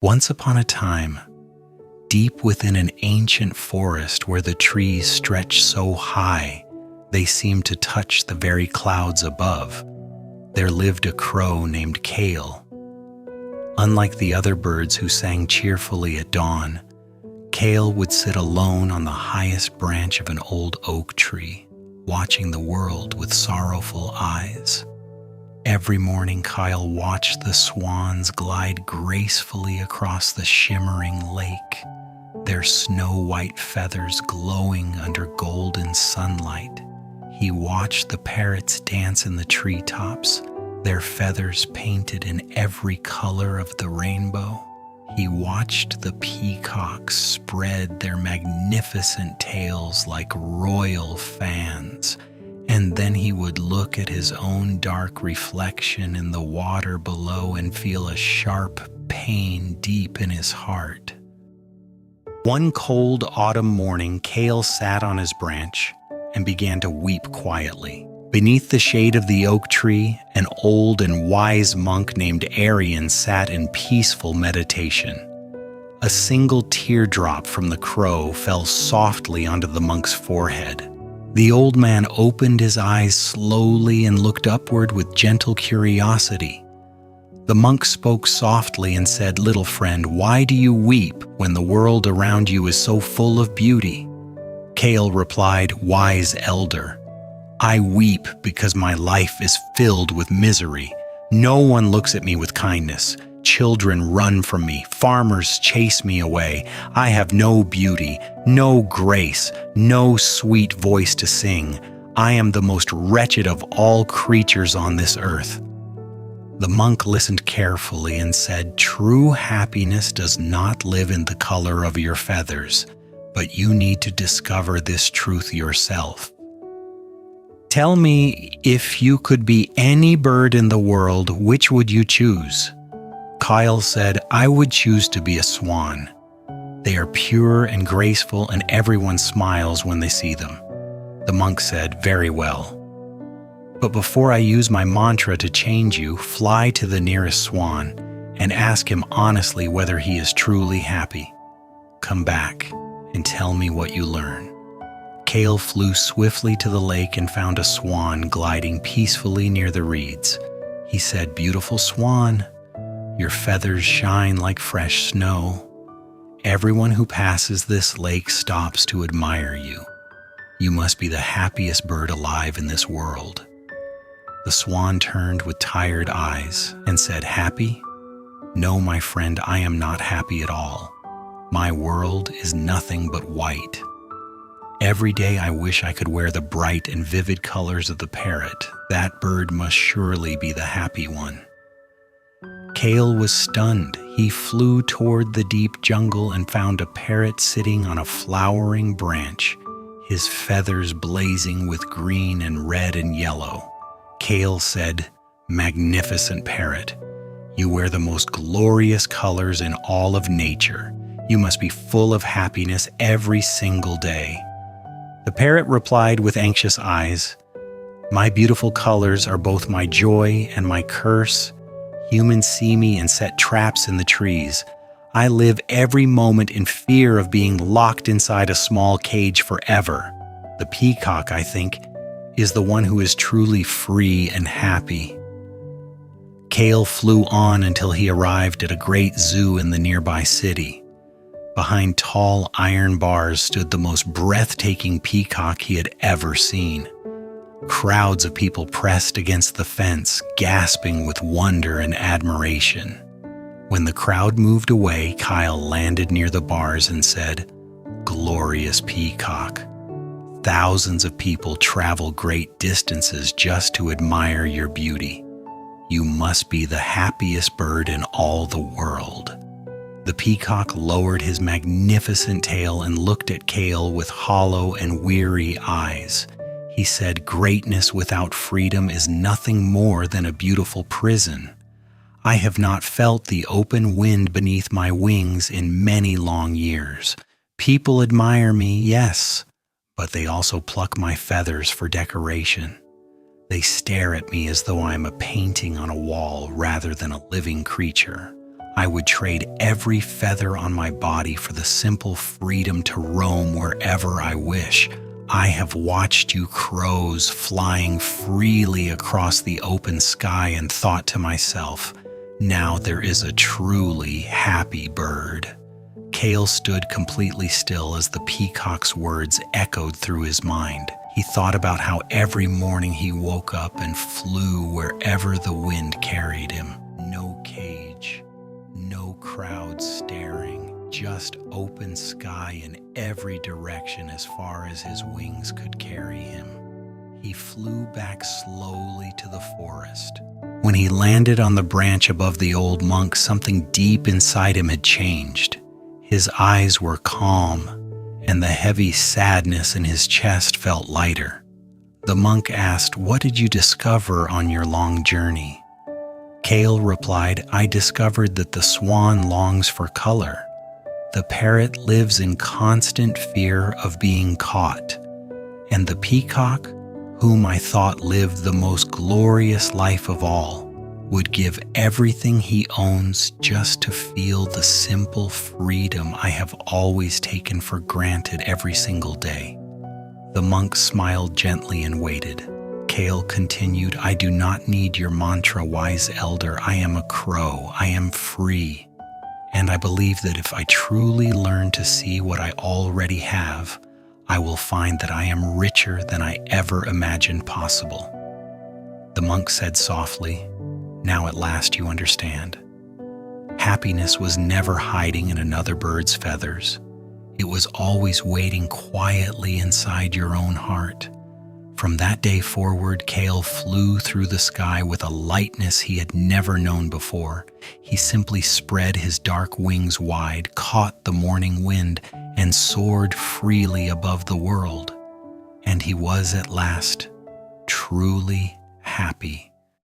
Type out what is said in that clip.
Once upon a time, deep within an ancient forest where the trees stretched so high they seemed to touch the very clouds above, there lived a crow named Kael. Unlike the other birds who sang cheerfully at dawn, Kael would sit alone on the highest branch of an old oak tree, watching the world with sorrowful eyes. Every morning, Kael watched the swans glide gracefully across the shimmering lake, their snow-white feathers glowing under golden sunlight. He watched the parrots dance in the treetops, their feathers painted in every color of the rainbow. He watched the peacocks spread their magnificent tails like royal fans, and then he would look at his own dark reflection in the water below and feel a sharp pain deep in his heart. One cold autumn morning, Kael sat on his branch and began to weep quietly. Beneath the shade of the oak tree, an old and wise monk named Arian sat in peaceful meditation. A single teardrop from the crow fell softly onto the monk's forehead. The old man opened his eyes slowly and looked upward with gentle curiosity. The monk spoke softly and said, "Little friend, why do you weep when the world around you is so full of beauty?" Kael replied, "Wise elder, I weep because my life is filled with misery. No one looks at me with kindness. Children run from me. Farmers chase me away. I have no beauty, no grace, no sweet voice to sing. I am the most wretched of all creatures on this earth." The monk listened carefully and said, "True happiness does not live in the color of your feathers, but you need to discover this truth yourself. Tell me, if you could be any bird in the world, which would you choose?" Kael said, "I would choose to be a swan. They are pure and graceful, and everyone smiles when they see them." The monk said, "Very well. But before I use my mantra to change you, fly to the nearest swan and ask him honestly whether he is truly happy. Come back and tell me what you learn." Kael flew swiftly to the lake and found a swan gliding peacefully near the reeds. He said, "Beautiful swan, your feathers shine like fresh snow. Everyone who passes this lake stops to admire you. You must be the happiest bird alive in this world." The swan turned with tired eyes and said, "Happy? No, my friend, I am not happy at all. My world is nothing but white. Every day I wish I could wear the bright and vivid colors of the parrot. That bird must surely be the happy one." Kael was stunned. He flew toward the deep jungle and found a parrot sitting on a flowering branch, his feathers blazing with green and red and yellow. Kael said, "Magnificent parrot, you wear the most glorious colors in all of nature. You must be full of happiness every single day." The parrot replied with anxious eyes, "My beautiful colors are both my joy and my curse. Humans see me and set traps in the trees. I live every moment in fear of being locked inside a small cage forever. The peacock, I think, is the one who is truly free and happy." Kael flew on until he arrived at a great zoo in the nearby city. Behind tall iron bars stood the most breathtaking peacock he had ever seen. Crowds of people pressed against the fence, gasping with wonder and admiration. When the crowd moved away, Kael landed near the bars and said, "Glorious peacock, thousands of people travel great distances just to admire your beauty. You must be the happiest bird in all the world." The peacock lowered his magnificent tail and looked at Kael with hollow and weary eyes. He said, "Greatness without freedom is nothing more than a beautiful prison. I have not felt the open wind beneath my wings in many long years. People admire me, yes, but they also pluck my feathers for decoration. They stare at me as though I am a painting on a wall rather than a living creature. I would trade every feather on my body for the simple freedom to roam wherever I wish. I have watched you crows flying freely across the open sky and thought to myself, now there is a truly happy bird. Kael stood completely still as the peacock's words echoed through his mind. He thought about how every morning he woke up and flew wherever the wind carried him. No cage, no crowd staring, just open sky in every direction as far as his wings could carry him. He flew back slowly to the forest. When he landed on the branch above the old monk, something deep inside him had changed. His eyes were calm, and the heavy sadness in his chest felt lighter. The monk asked, "What did you discover on your long journey?" Kael replied, "I discovered that the swan longs for color. The parrot lives in constant fear of being caught, and the peacock, whom I thought lived the most glorious life of all, would give everything he owns just to feel the simple freedom I have always taken for granted every single day." The monk smiled gently and waited. Kael continued, "I do not need your mantra, wise elder. I am a crow. I am free. And I believe that if I truly learn to see what I already have, I will find that I am richer than I ever imagined possible." The monk said softly, "Now at last you understand. Happiness was never hiding in another bird's feathers. It was always waiting quietly inside your own heart." From that day forward, Kael flew through the sky with a lightness he had never known before. He simply spread his dark wings wide, caught the morning wind, and soared freely above the world. And he was at last truly happy.